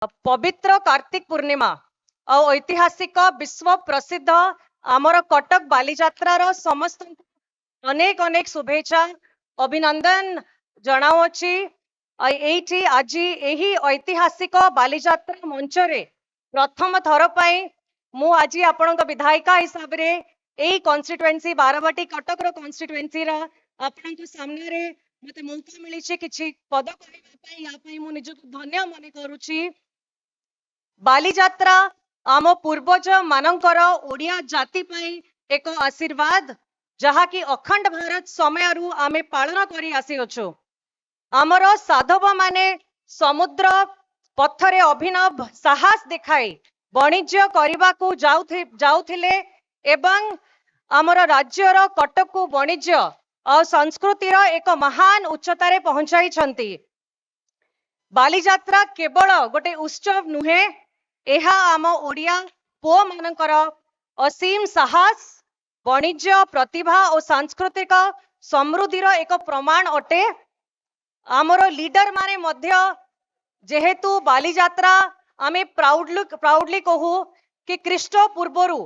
पवित्र कार्तिक पूर्णिमा और ऐतिहासिक विश्व प्रसिद्ध आमर कटक बालीजात्रार समस्त अनेक अनेक शुभेच्छा अभिनंदन जनाऊँची। एठी आज यही ऐतिहासिक बालीजात्रा मंच रे प्रथम थर पाई मु आज आपण विधायिका हिसाब रे एही कॉन्स्टिट्युएंसी बारवाटी कटक रो कॉन्स्टिट्युएंसी रा आपण सामने रे मते मौका मिली किछि पद करिबा पई या पई मु निजको धन्य मन करूची। बालीजात्रा आम पूर्वज मानकर ओडिया जाति पई एक आशीर्वाद जहा कि अखंड भारत समय आमे पालन करी आसी अछु। आमर साधव माने समुद्र पथरे अभिनव साहस देखाई वाणिज्य करने को जाउथिले एवं आमर राज्यर कटक को वाणिज्य और संस्कृतिर एक महान उच्चतारे पहुंचाई छंती। बालीजात्रा केवल गोटे उत्सव नुहे, एहा आम ओडिया पुओ मानकर असीम साहस वाणिज्य प्रतिभा और सांस्कृतिक समृद्धिर एक प्रमाण अटे। आमर लीडर माने मध्य जेहेतु बालीजात्रा आमे प्राउडली कहू कि ख्रीष्ट पूर्वरु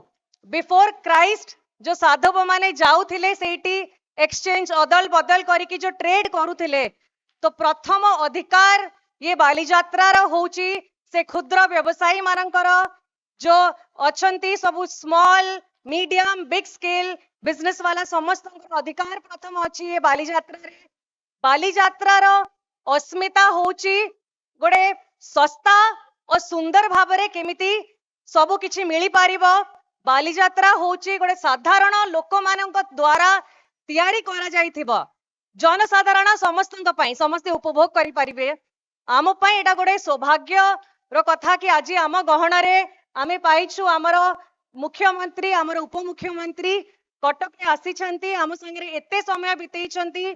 बिफोर क्राइस्ट जो साधव माने जाउथिले सेठी एक्सचेंज अदल बदल करिकी जो ट्रेड करुथिले तो प्रथम अधिकार ये बालीजात्रा रो होची से क्षुद्र व्यवसायी मानकर जो अछंती सब small medium big scale business वाला समस्त अधिकार प्रथम अछि ये बालीजात्रा रे। बालीजात्रा रो अस्मिता होची गोटे सस्ता और सुंदर भावरे केमिति सबु किछि मिली पारिबो। बालीजात्रा होची गोटे साधारण लोक मानक द्वारा तैयारी करा जाइथिबो, जनसाधारण समस्तक पई समस्त उपभोग करि पारिबे। आम पई एटा गोटे सौभाग्य रो कथा कि आज आम गहना रे आमे पाइछु आमर मुख्यमंत्री आमर उपमुख्यमंत्री कटक रे आसी छंती, आम संगे एते समय बितेई छंती।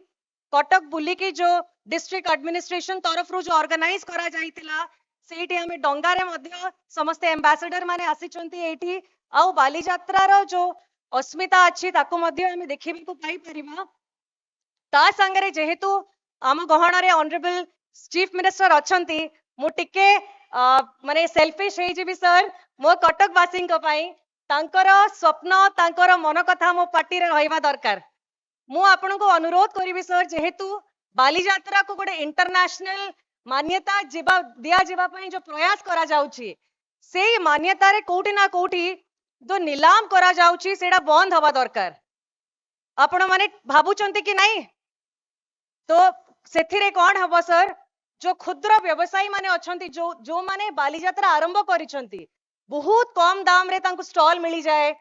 कटक बुलिकी जो डिस्ट्रिक्ट एडमिनिस्ट्रेशन तरफ जो ऑर्गेनाइज करा जाइतिला सेठी हमें डंगा रे मध्य समस्त एम्बेसडर माने आसी छंती एठी आउ बालीजात्रा रो जो अस्मिता अछि ताको मध्य हमें देखिबे को पाई परिबा। ता संगे जेहेतु आम गहना रे ऑनरेबल चीफ मिनिस्टर अछंती मु टिके माने सेल्फिश हे जिबी सर मो कटक वासी को पाई तांकर स्वप्न तांकर मन कथा मो पार्टी रे रहइबा दरकार। मु आपन को अनुरोध करिबी सर जेहेतु बालीजात्रा को गोटे इंटरनेशनल मान्यता जीवा दिया जीवा पई जो प्रयास करा जाउची सेही मान्यता रे कोठी ना कोठी जो नीलाम करा जाउची सेडा बंद हवा दरकार। आपण माने भाबुचंती कि नहीं तो सेथिरे कोन हबो सर जो क्षुद्र व्यवसायी माने अछंती जो माने बालीजात्रा आरंभ करिसंती बहुत कम दाम रे तांको स्टॉल मिली जाए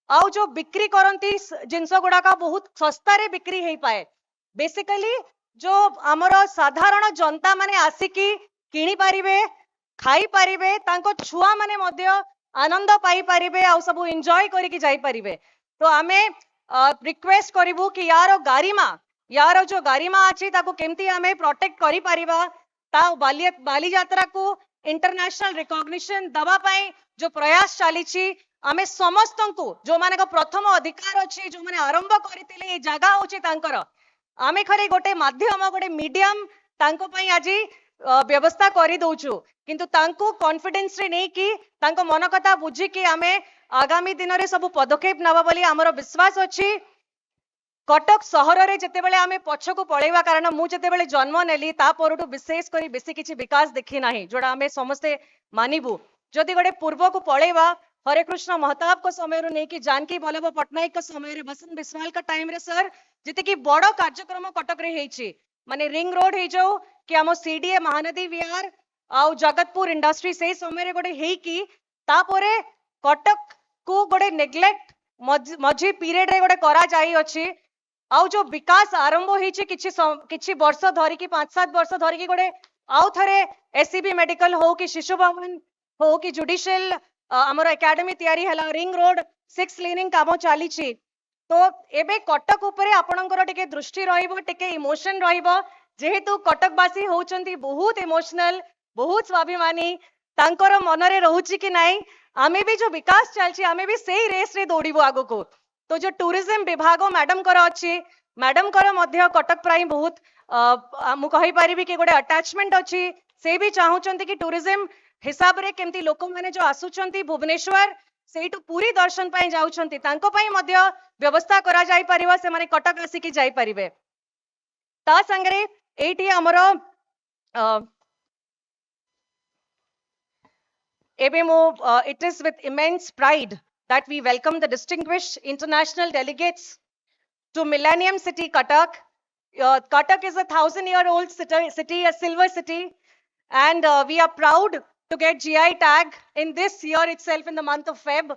आउ जो बिक्री करंती जिंस गुडा का बहुत सस्ता रे बिक्री हेई पाए। बेसिकली जो आमर साधारण जनता माने आसिकी किनी पारिबे खाई पारिबे तांको छुआ माने मध्य आनंद पाई पारिबे आउ सब एंजॉय करिकी जाई पारिबे। तो आमे रिक्वेस्ट करिवु कि यार जो गारिमा अछि ताको केमती आमे प्रोटेक्ट करि पारिबा ता बालीजात्रा को इंटरनेशनल रिकॉग्निशन दबा पाई जो प्रयास चली आमे समस्त को जो माने को प्रथम अधिकार अछि जो माने आरंभ करितिले ए जगह होछि तांकर आमे खरे गोटे माध्यम गोटे मीडियम तांको पई आजी व्यवस्था करि दउछु किंतु तांको कॉन्फिडेंस रे नै कि तांको मन कथा बुझी कि आमे आगामी दिन रे सब पदक्षेप नबा बोली हमरो विश्वास अछि। कटक सहर रे जते बेले आमे पछ को पळेवा कारण मु जते बेले जन्म नेली ता परटु विशेष करी बेसी किछि विकास देखि नाही जोडा आमे समस्ते मानिबु। जदि गोटे पूर्व को पळेवा हरे कृष्ण महताब को समय नहीं कि जानकी वल्लभ पट्टनायक को समय रे बसंत बिस्वाल का टाइम रे सर जते कि बड़ कार्यक्रम कटक रे हेछि माने रिंग रोड हे जाऊ कि हम सीडीए महानदी विहार आउ जगतपुर इंडस्ट्री से समय रे गोटे हेई कि तापरे कटक को गोटे नेग्लेक्ट मझी पीरियड रे गोटे करा जाई अछि आउ जो विकास आरंभ होइछि किछि वर्ष धरि कि 5-7 वर्ष धरि कि गोटे आउ थरे एससीबी मेडिकल हो कि शिशु भवन हो कि जुडिशियल हमर एकेडमी तयारी हला रिंग रोड 6 लेनिंग काम चली छी। तो एबे कटक उपरे आपणकर टिके दृष्टि रहिबो टिके इमोशन रहिबो जेहेतु कटकवासी होचंती बहुत इमोशनल बहुत स्वाभिमानी तांकर मन रे रहउची कि नाही आमे भी जो विकास चलची आमे भी सेही रेस रे दौड़िबो आगो को। तो जो टूरिज्म विभाग मैडम कर अछि मैडम कर मध्य कटक प्राई बहुत मु कहि परिबी कि गोटे अटैचमेंट अछि से भी चाहूचंती कि टूरिज्म हिसाब रे केमती लोक माने जो आसुचंती भुवनेश्वर सेठु पूरी दर्शन पाई जाउछंती तांको पाई मध्य व्यवस्था करा जाई परिबा से माने कटक आसिकी जाई परिबे ता संगरे एटी हमरो it is with immense pride that we welcome the distinguished international delegates to Millennium City Cuttack. Cuttack is a 1,000-year-old city, a silver city, and we are proud to get GI tag in this year itself in the month of Feb.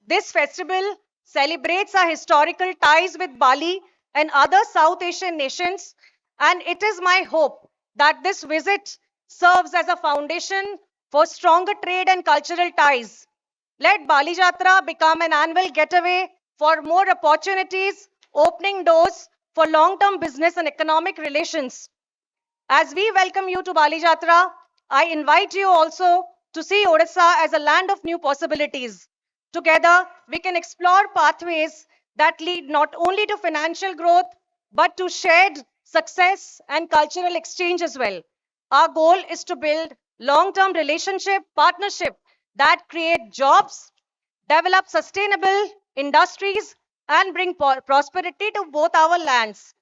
This festival celebrates our historical ties with Bali and other South Asian nations, and it is my hope that this visit serves as a foundation for stronger trade and cultural ties. Let Bali Jatra become an annual getaway for more opportunities, opening doors for long-term business and economic relations. As we welcome you to Bali Jatra, I invite you also to see Odisha as a land of new possibilities. Together, we can explore pathways that lead not only to financial growth, but to shared success and cultural exchange as well. Our goal is to build long-term partnership that create jobs, develop sustainable industries, and bring prosperity to both our lands.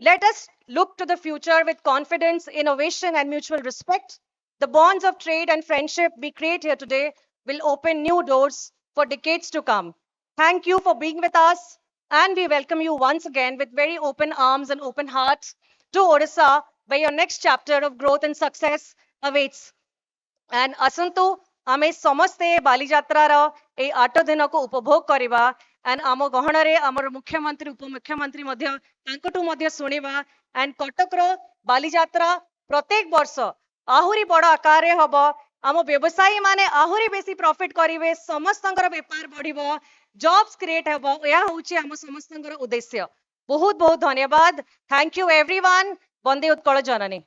Let us look to the future with confidence, innovation, and mutual respect. The bonds of trade and friendship we create here today will open new doors for decades to come. Thank you for being with us, and we welcome you once again with very open arms and open hearts to Odisha, where your next chapter of growth and success awaits. And asantu ame samaste बालीଯାत्रार ए 8 दिन को उपभोग करिबा and आम गहणरे आमर मुख्यमंत्री उपमुख्यमंत्री मध्य तांकटू मध्य सुनिबा and कटकर बालीଯାत्रा प्रत्येक वर्ष आहुरी बड़ आकार रे हबो आम व्यवसायी माने आहुरी बेसी प्रॉफिट करिवे समस्तंकर व्यापार बढ़िबो जॉब्स क्रिएट हबो या होची आम समस्तंकर उद्देश्य बहुत बहुत धन्यवाद thank you everyone Vande Utkal Janani.